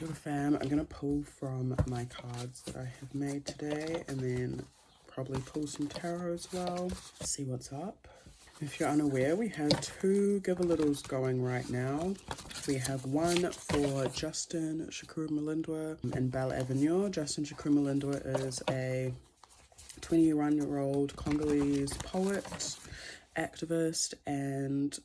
Little fam, I'm gonna pull from my cards that I have made today and then probably pull some tarot as well. See what's up. If you're unaware, we have two give-a-littles going right now. We have one for Justin Shakuru Malindwa and Belle Avenue. Justin Shakuru Malindwa is a 21-year-old Congolese poet, activist, and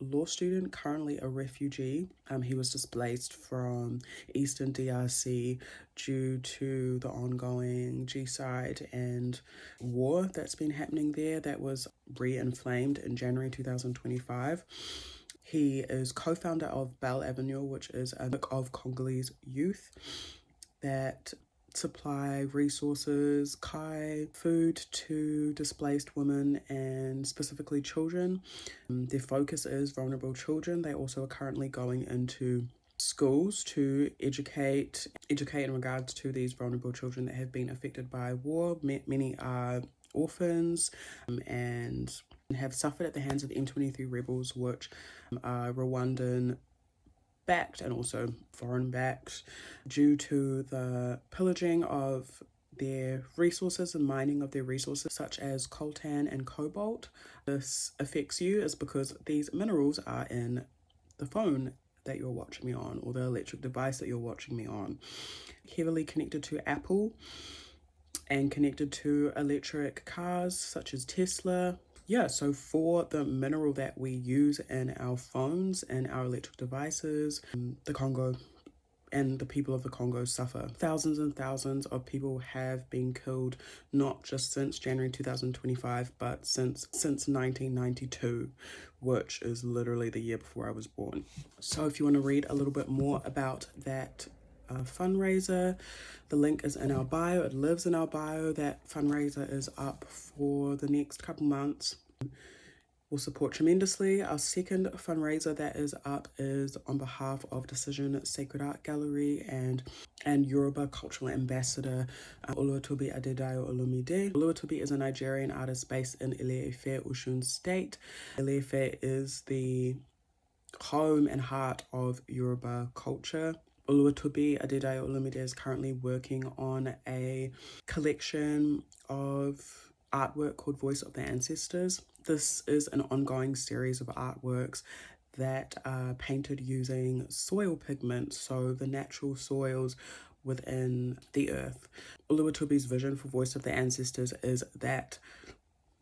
law student, currently a refugee. He was displaced from Eastern DRC due to the ongoing genocide and war that's been happening there that was re-inflamed in January 2025. He is co-founder of Belle Avenue, which is a network of Congolese youth that supply resources, food to displaced women and specifically children. Their focus is vulnerable children. They also are currently going into schools to educate in regards to these vulnerable children that have been affected by war. Many are orphans and have suffered at the hands of the M23 rebels, which are Rwandan backed and also foreign backed, due to the pillaging of their resources and mining of their resources such as coltan and cobalt. This affects you is because these minerals are in the phone that you're watching me on, or the electric device that you're watching me on. Heavily connected to Apple and connected to electric cars such as Tesla. Yeah, so for the mineral that we use in our phones and our electric devices, the Congo and the people of the Congo suffer. Thousands and thousands of people have been killed, not just since January 2025, but since 1992, which is literally the year before I was born. So if you want to read a little bit more about that fundraiser, the link is in our bio. It lives in our bio. That fundraiser is up for the next couple months. Will support tremendously. Our second fundraiser that is up is on behalf of Decision Sacred Art Gallery and Yoruba Cultural Ambassador Oluwatobi Adedayo Olumide. Oluwatobi is a Nigerian artist based in Ile-Ife, Osun State. Ile-Ife is the home and heart of Yoruba culture. Oluwatobi Adedayo Olumide is currently working on a collection of artwork called Voice of the Ancestors. This is an ongoing series of artworks that are painted using soil pigment, so the natural soils within the earth. Oluwatobi's vision for Voice of the Ancestors is that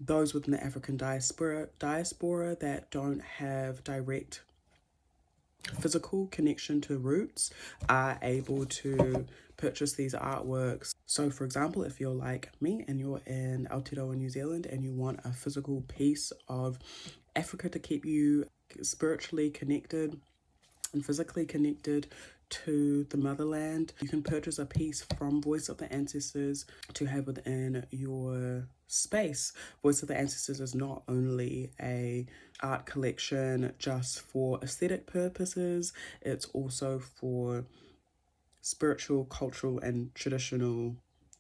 those within the African diaspora that don't have direct physical connection to roots are able to purchase these artworks. So for example, if you're like me and you're in Aotearoa New Zealand and you want a physical piece of Africa to keep you spiritually connected and physically connected to the motherland, you can purchase a piece from Voice of the Ancestors to have within your space. Voice of the Ancestors is not only a art collection just for aesthetic purposes, it's also for spiritual, cultural, and traditional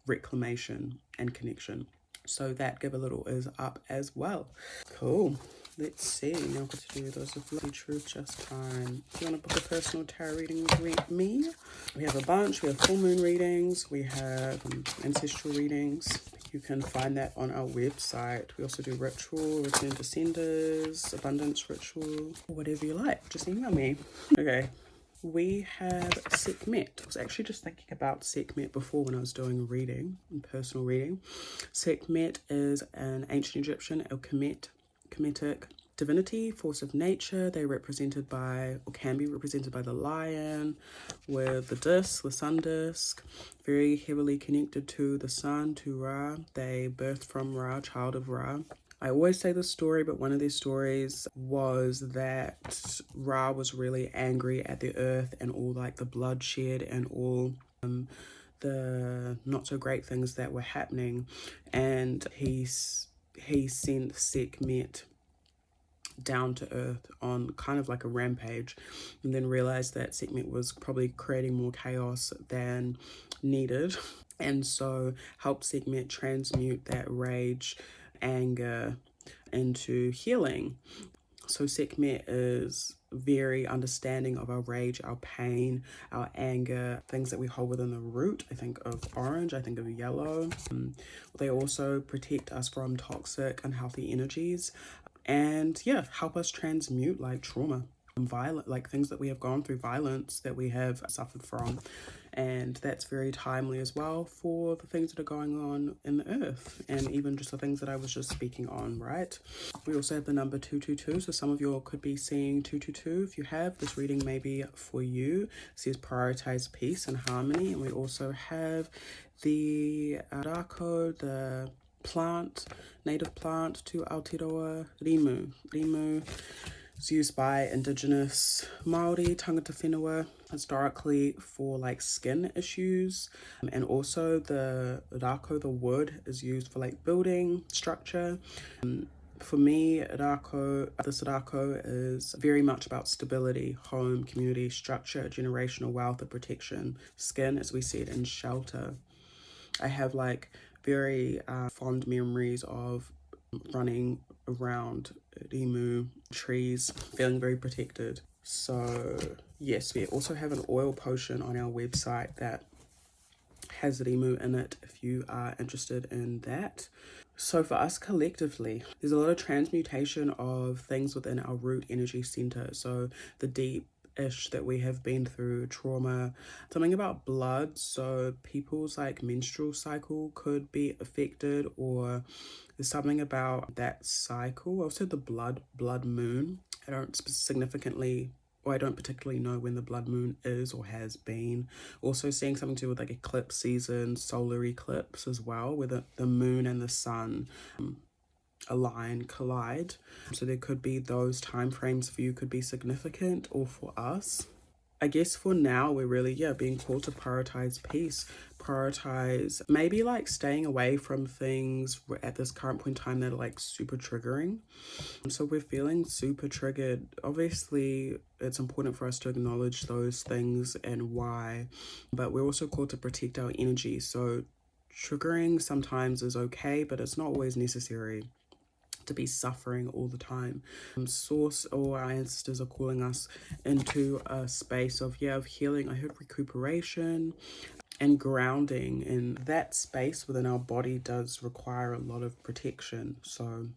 reclamation and connection. So that Give a Little is up as well. Cool. Let's see. Now what to do. Those are bloody truth just time. If you want to book a personal tarot reading with me, we have a bunch. We have full moon readings. We have ancestral readings. You can find that on our website. We also do ritual, return to senders, abundance ritual, whatever you like. Just email me. Okay. We have Sekhmet. I was actually just thinking about Sekhmet before when I was doing a reading, a personal reading. Sekhmet is an ancient Egyptian Kemetic divinity, force of nature. They're represented by, or can be represented by, the lion with the disc, the sun disc, very heavily connected to the sun, to Ra. They birthed from Ra, child of Ra. I always say this story, but one of their stories was that Ra was really angry at the earth and all like the bloodshed and all the not so great things that were happening, and he sent Sekhmet down to earth on kind of like a rampage, and then realized that Sekhmet was probably creating more chaos than needed, and so helped Sekhmet transmute that rage, anger into healing. So Sekhmet is very understanding of our rage, our pain, our anger, things that we hold within the root. I think of orange, I think of yellow. They also protect us from toxic, unhealthy energies, and yeah, help us transmute like trauma, violent, like things that we have gone through, violence that we have suffered from. And that's very timely as well for the things that are going on in the earth, and even just the things that I was just speaking on, right? We also have the number 222, so some of you all could be seeing 222. If you have, this reading may be for you. It says prioritize peace and harmony. And we also have the rako, the plant, native plant to Aotearoa, rimu. Rimu is used by Indigenous Māori, tangata whenua, historically for like skin issues. And also the rako, the wood, is used for like building structure. For me, this rako is very much about stability, home, community, structure, generational wealth, and protection. Skin, as we said, and shelter. I have like very fond memories of running around rimu trees, feeling very protected. So yes, we also have an oil potion on our website that has rimu in it if you are interested in that. So for us collectively, there's a lot of transmutation of things within our root energy center. So the deep-ish that we have been through, trauma, something about blood. So people's like menstrual cycle could be affected, or there's something about that cycle. Also the blood moon. I don't particularly know when the blood moon is or has been. Also seeing something to do with like eclipse season, solar eclipse as well, where the moon and the sun collide. So there could be those time frames for you could be significant, or for us. I guess for now, we're really, being called to prioritize peace, prioritize maybe like staying away from things at this current point in time that are like super triggering. So we're feeling super triggered. Obviously, it's important for us to acknowledge those things and why, but we're also called to protect our energy. So triggering sometimes is okay, but it's not always necessary to be suffering all the time. Source or our ancestors are calling us into a space of healing. I heard recuperation and grounding, and that space within our body does require a lot of protection. So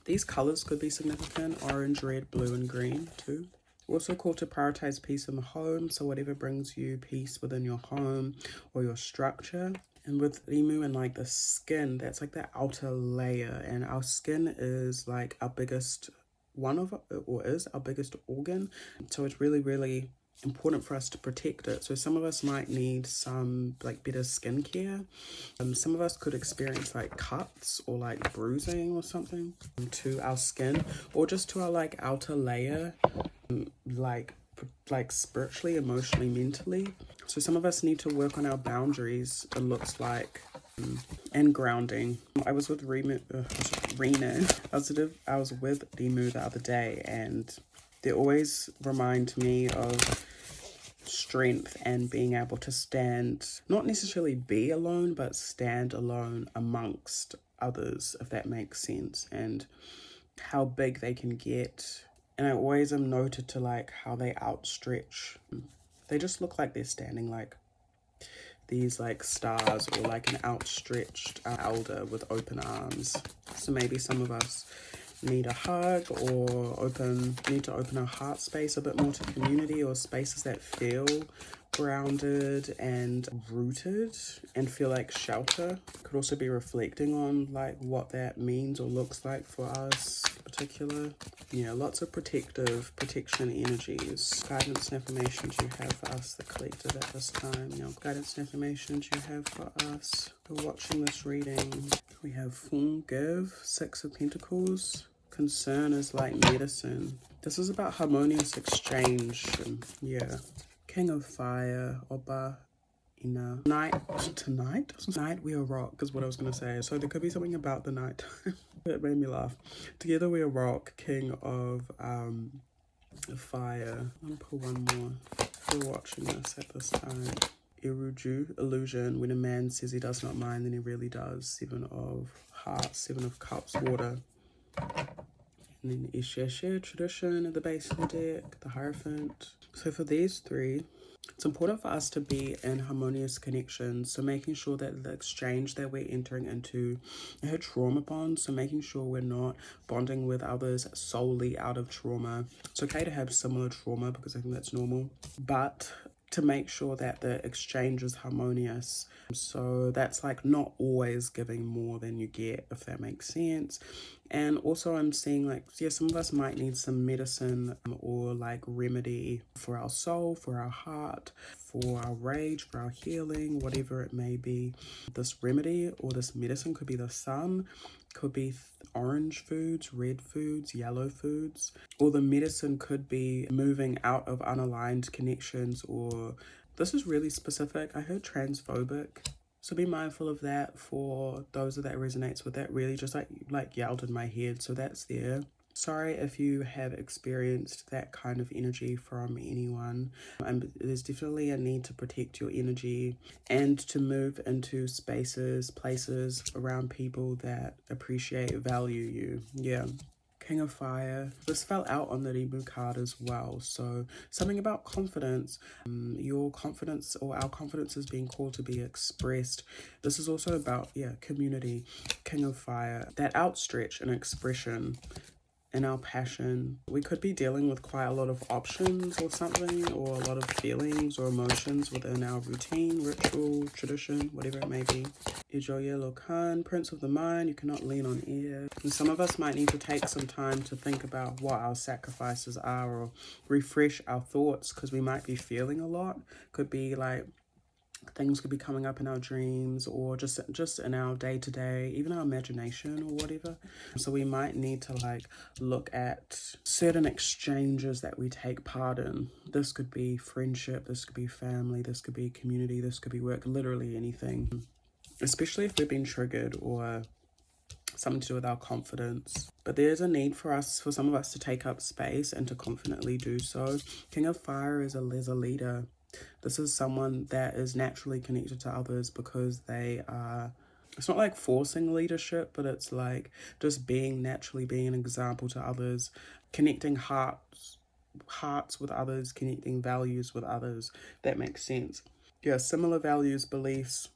these colors could be significant: orange, red, blue, and green too. We're also called to prioritize peace in the home, so whatever brings you peace within your home or your structure. And with rimu and like the skin, that's like the outer layer, and our skin is like our biggest is our biggest organ. So it's really, really important for us to protect it. So some of us might need some like better skincare. Some of us could experience like cuts or like bruising or something to our skin, or just to our like outer layer, like spiritually, emotionally, mentally. So some of us need to work on our boundaries, it looks like, and grounding. I was with Rena. I was with Rimu the other day, and they always remind me of strength and being able to stand, not necessarily be alone, but stand alone amongst others, if that makes sense, and how big they can get. And I always am noted to like how they outstretch. They just look like they're standing like these like stars, or like an outstretched elder with open arms. So maybe some of us need a hug, or need to open our heart space a bit more to community, or spaces that feel grounded and rooted and feel like shelter. Could also be reflecting on like what that means or looks like for us in particular. Lots of protection energies. Guidance and affirmations you have for us, the collective, at this time. Guidance and affirmations you have for us. We're watching this reading. We have Fun Give, Six of Pentacles. Concern is like medicine. This is about harmonious exchange. King of Fire, Oba, Ina. Tonight we are rock is what I was going to say. So there could be something about the night. It made me laugh. Together we are rock, King of Fire. I'm going to pull one more if you're watching this at this time. Iruju, illusion. When a man says he does not mind, then he really does. Seven of Hearts, Seven of Cups, water. And then Isheshe, tradition at the base of the deck, the Hierophant. So for these three, it's important for us to be in harmonious connections. So making sure that the exchange that we're entering into a trauma bond. So making sure we're not bonding with others solely out of trauma. It's okay to have similar trauma because I think that's normal. But to make sure that the exchange is harmonious. So that's like not always giving more than you get, if that makes sense. And also I'm seeing like, yeah, some of us might need some medicine or like remedy for our soul, for our heart, for our rage, for our healing, whatever it may be. This remedy or this medicine could be the sun, could be orange foods, red foods, yellow foods, or the medicine could be moving out of unaligned connections, or this is really specific. I heard transphobic. So be mindful of that for those that resonates with that. Really just like yelled in my head. So that's there. Sorry if you have experienced that kind of energy from anyone. There's definitely a need to protect your energy and to move into spaces, places around people that appreciate, value you. Yeah. King of Fire. This fell out on the Ribu card as well. So something about confidence. Your confidence or our confidence is being called to be expressed. This is also about, yeah, community. King of Fire. That outstretch and expression in our passion. We could be dealing with quite a lot of options or something, or a lot of feelings or emotions within our routine, ritual, tradition, whatever it may be. Ijoye Lokan, Prince of the Mind, you cannot lean on air. And some of us might need to take some time to think about what our sacrifices are or refresh our thoughts, because we might be feeling a lot. Could be like things could be coming up in our dreams or just in our day-to-day, even our imagination or whatever. So we might need to like look at certain exchanges that we take part in. This could be friendship, this could be family, this could be community, this could be work, literally anything. Especially if we've been triggered or something to do with our confidence. But there's a need for some of us to take up space and to confidently do so. King of Fire is a leader. This is someone that is naturally connected to others because they are, it's not like forcing leadership, but it's like just naturally being an example to others, connecting hearts with others, connecting values with others. That makes sense. Yeah, similar values, beliefs,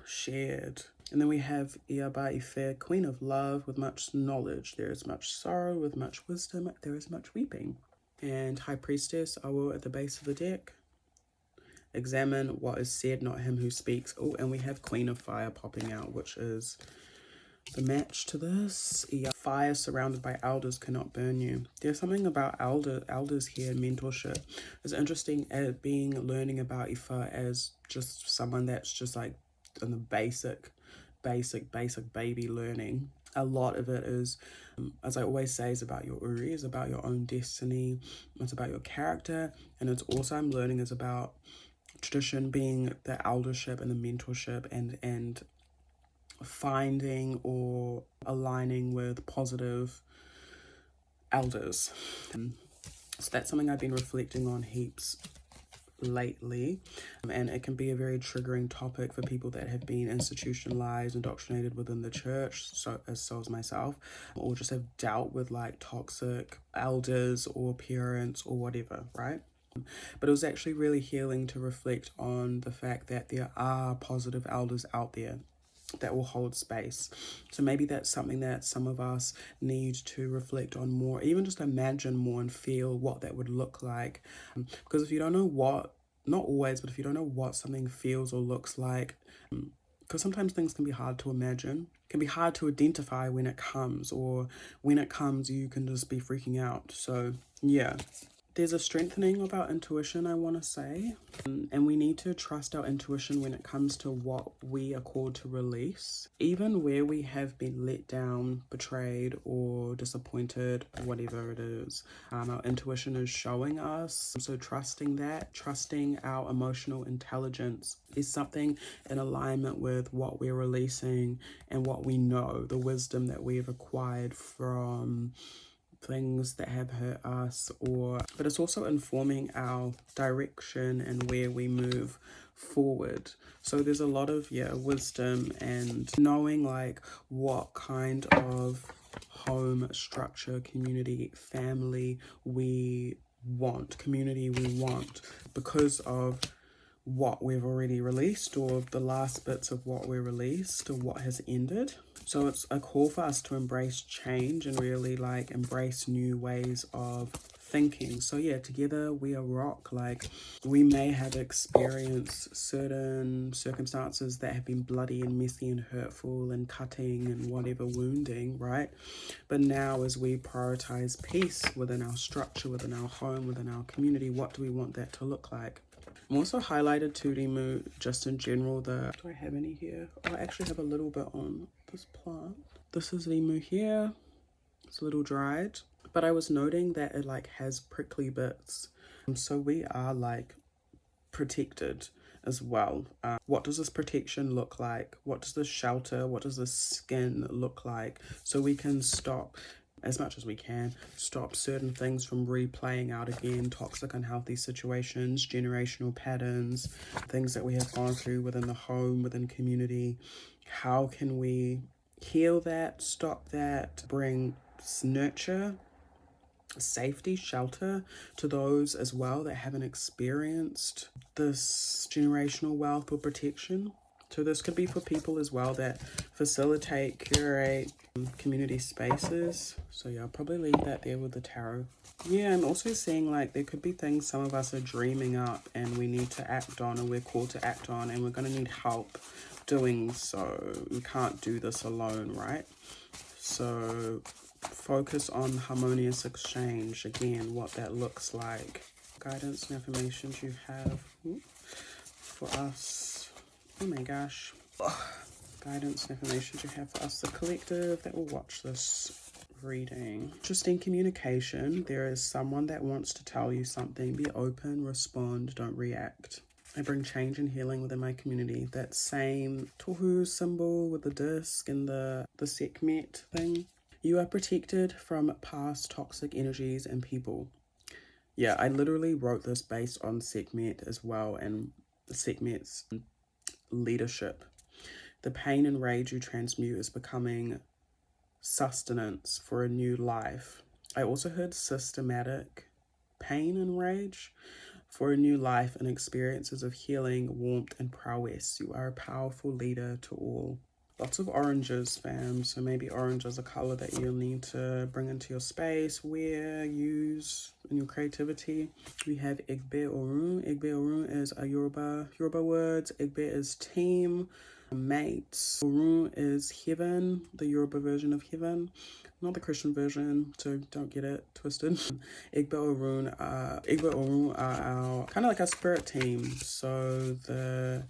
shared. And then we have Iaba Ife, Queen of Love, with much knowledge. There is much sorrow, with much wisdom, there is much weeping. And High Priestess, Awo at the base of the deck. Examine what is said, not him who speaks. Oh, and we have Queen of Fire popping out, which is the match to this. Fire surrounded by elders cannot burn you. There's something about elders here, mentorship. It's interesting learning about Ifa as just someone that's just like in the basic baby learning. A lot of it is, as I always say, is about your uri, is about your own destiny, it's about your character, and it's also I'm learning is about tradition being the eldership and the mentorship and finding or aligning with positive elders. So that's something I've been reflecting on heaps lately, and it can be a very triggering topic for people that have been institutionalized, indoctrinated within the church, so as myself, or just have dealt with like toxic elders or parents or whatever, right? But it was actually really healing to reflect on the fact that there are positive elders out there that will hold space. So maybe that's something that some of us need to reflect on more, even just imagine more and feel what that would look like. Because if you don't know not always, but if you don't know what something feels or looks like, because sometimes things can be hard to imagine, can be hard to identify when it comes, or when it comes you can just be freaking out. So yeah. There's a strengthening of our intuition, I want to say, and we need to trust our intuition when it comes to what we are called to release, even where we have been let down, betrayed, or disappointed, whatever it is. Our intuition is showing us, so trusting our emotional intelligence is something in alignment with what we're releasing and what we know, the wisdom that we have acquired from things that have hurt us, but it's also informing our direction and where we move forward. So there's a lot of wisdom and knowing like what kind of home, structure, community, family we want, community we want, because of what we've already released, or the last bits of what we released, or what has ended. So it's a call for us to embrace change and really like embrace new ways of thinking. So yeah, together we are rock. Like, we may have experienced certain circumstances that have been bloody and messy and hurtful and cutting and whatever, wounding, right? But now, as we prioritize peace within our structure, within our home, within our community, what do we want that to look like? I'm also highlighted Turimu just in general. Do I have any here? Oh, I actually have a little bit on this plant. This is Rimu here. It's a little dried, but I was noting that it like has prickly bits. So we are like protected as well. What does this protection look like? What does this shelter, what does this skin look like? So we can stop, as much as we can, stop certain things from replaying out again, toxic, unhealthy situations, generational patterns, things that we have gone through within the home, within community. How can we heal that, stop that, bring nurture, safety, shelter to those as well that haven't experienced this generational wealth or protection? So this could be for people as well that facilitate, curate community spaces. So yeah, I'll probably leave that there with the tarot. Yeah, I'm also seeing like there could be things some of us are dreaming up and we need to act on, or we're called to act on, and we're going to need help doing so. We can't do this alone, right? So focus on harmonious exchange, again, what that looks like. Guidance and affirmations you have for us. Oh my gosh. Guidance and affirmations you have for us, the collective that will watch this reading. Interesting communication. There is someone that wants to tell you something. Be open, respond, don't react. I bring change and healing within my community. That same tohu symbol with the disc and the sekhmet thing. You are protected from past toxic energies and people. Yeah, I literally wrote this based on sekhmet as well, and sekhmet's leadership. The pain and rage you transmute is becoming sustenance for a new life. I also heard systematic pain and rage for a new life and experiences of healing, warmth, and prowess. You are a powerful leader to all. Lots of oranges, fam. So maybe orange is a color that you'll need to bring into your space, wear, use in your creativity. We have Egbe Orun. Egbe Orun is a Yoruba words. Egbe is team, mates. Orun is heaven, the Yoruba version of heaven, not the Christian version, so don't get it twisted. Egbe Orun are our kind of like our spirit team. So the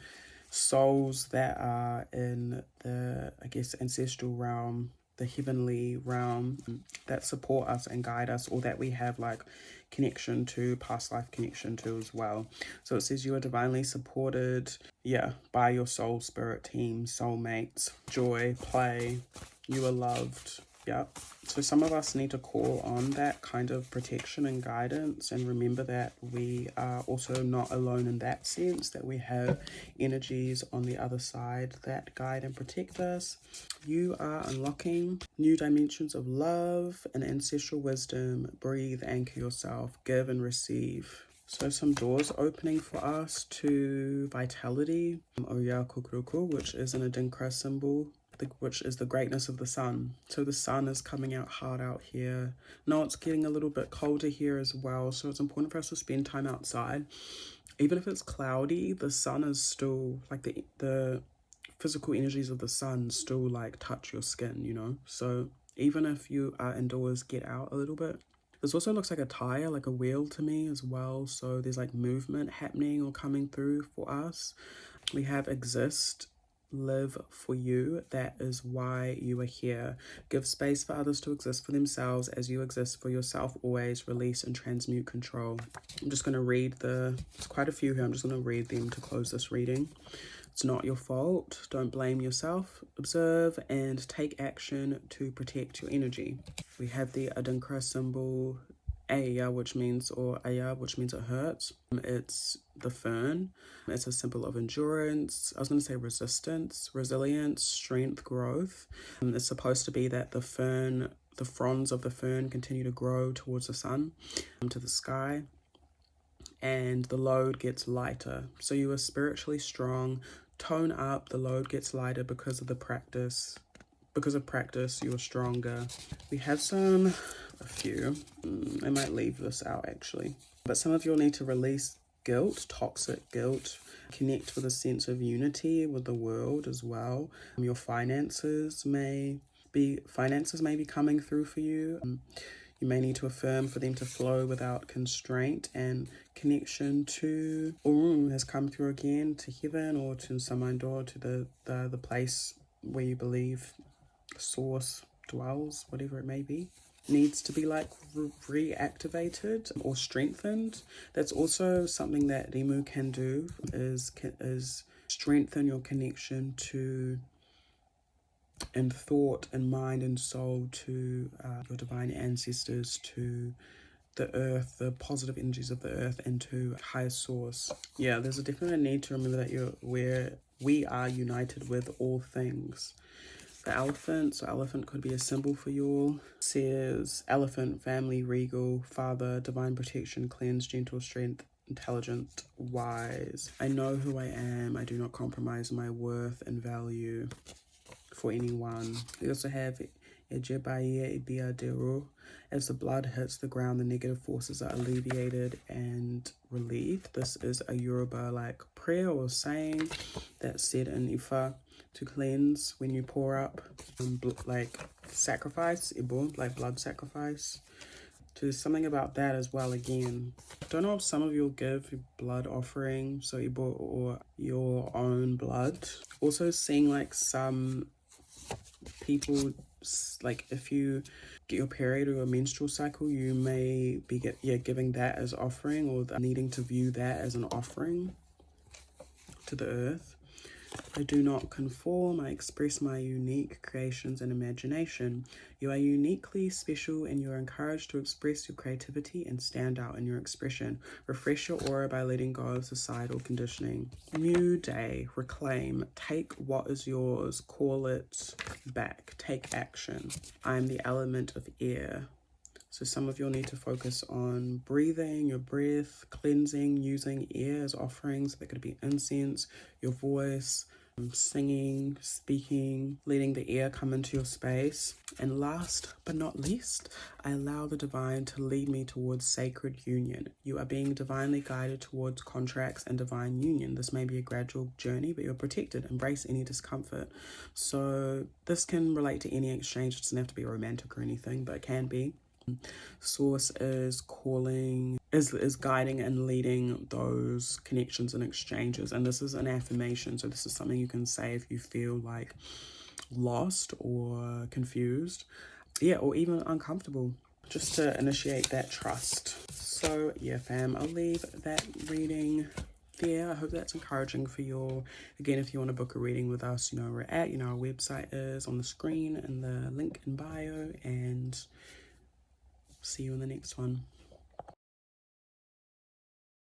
souls that are in the, I guess, ancestral realm, the heavenly realm, that support us and guide us, or that we have like connection to, past life connection to as well. So it says you are divinely supported, yeah, by your soul spirit team, soulmates, joy, play, you are loved. Yeah. So some of us need to call on that kind of protection and guidance, and remember that we are also not alone in that sense, that we have energies on the other side that guide and protect us. You are unlocking new dimensions of love and ancestral wisdom. Breathe, anchor yourself, give and receive. So some doors opening for us to vitality. Oya Kukuruku, which is an Adinkra symbol, which is the greatness of the sun. So the sun is coming out hard out here. Now it's getting a little bit colder here as well, so it's important for us to spend time outside. Even if it's cloudy, the sun is still like the physical energies of the sun still like touch your skin, you know. So even if you are indoors, get out a little bit. This also looks like a tire, like a wheel to me as well. So there's like movement happening or coming through for us. We have exist, live for you. That is why you are here. Give space for others to exist for themselves as you exist for yourself always. Release and transmute control. I'm just going to read there's quite a few here. I'm just going to read them to close this reading. It's not your fault. Don't blame yourself. Observe and take action to protect your energy. We have the Adinkra symbol, Aya, which means it hurts. It's the fern. It's a symbol of endurance. I was going to say resistance, resilience, strength, growth. It's supposed to be that the fronds of the fern continue to grow towards the sun, to the sky, and the load gets lighter. So you are spiritually strong. Tone up, the load gets lighter because of the practice. Because of practice, you are stronger. We have a few. I might leave this out actually. But some of you'll need to release guilt, toxic guilt, connect with a sense of unity with the world as well. Your finances may be coming through for you. You may need to affirm for them to flow without constraint, and connection to Orum has come through again, to heaven or to Samandor, to the place where you believe source dwells, whatever it may be, needs to be like reactivated or strengthened. That's also something that Rimu can do, is strengthen your connection to, in thought and mind and soul, to your divine ancestors, to the earth, the positive energies of the earth, and to higher source. Yeah, there's a definite need to remember that we are united with all things. The elephant, so elephant could be a symbol for you all. It says elephant, family, regal, father, divine protection, cleanse, gentle, strength, intelligent, wise. I know who I am. I do not compromise my worth and value for anyone. We also have Ejebaye Ibiadero. As the blood hits the ground, the negative forces are alleviated and relieved. This is a Yoruba like prayer or saying that's said in Ifa to cleanse when you pour up like sacrifice, Ibo, like blood sacrifice. So there's something about that as well. Again, don't know if some of you'll give blood offering, so Ibo, or your own blood. Also seeing like some people, like if you get your period or your menstrual cycle, you may be giving that as offering, or needing to view that as an offering to the earth. I do not conform. I express my unique creations and imagination. You are uniquely special, and you are encouraged to express your creativity and stand out in your expression. Refresh your aura by letting go of societal conditioning. New day. Reclaim. Take what is yours. Call it back. Take action. I am the element of air. So some of you'll need to focus on breathing, your breath, cleansing, using air as offerings. That could be incense, your voice, singing, speaking, letting the air come into your space. And last but not least, I allow the divine to lead me towards sacred union. You are being divinely guided towards contracts and divine union. This may be a gradual journey, but you're protected. Embrace any discomfort. So this can relate to any exchange. It doesn't have to be romantic or anything, but it can be. Source is calling, is guiding and leading those connections and exchanges. And this is an affirmation, so this is something you can say if you feel like lost or confused, or even uncomfortable, just to initiate that trust. So yeah, fam, I'll leave that reading there. I hope that's encouraging for you all. Again, if you want to book a reading with us, you know where we're at. You know our website is on the screen and the link in bio, and see you in the next one.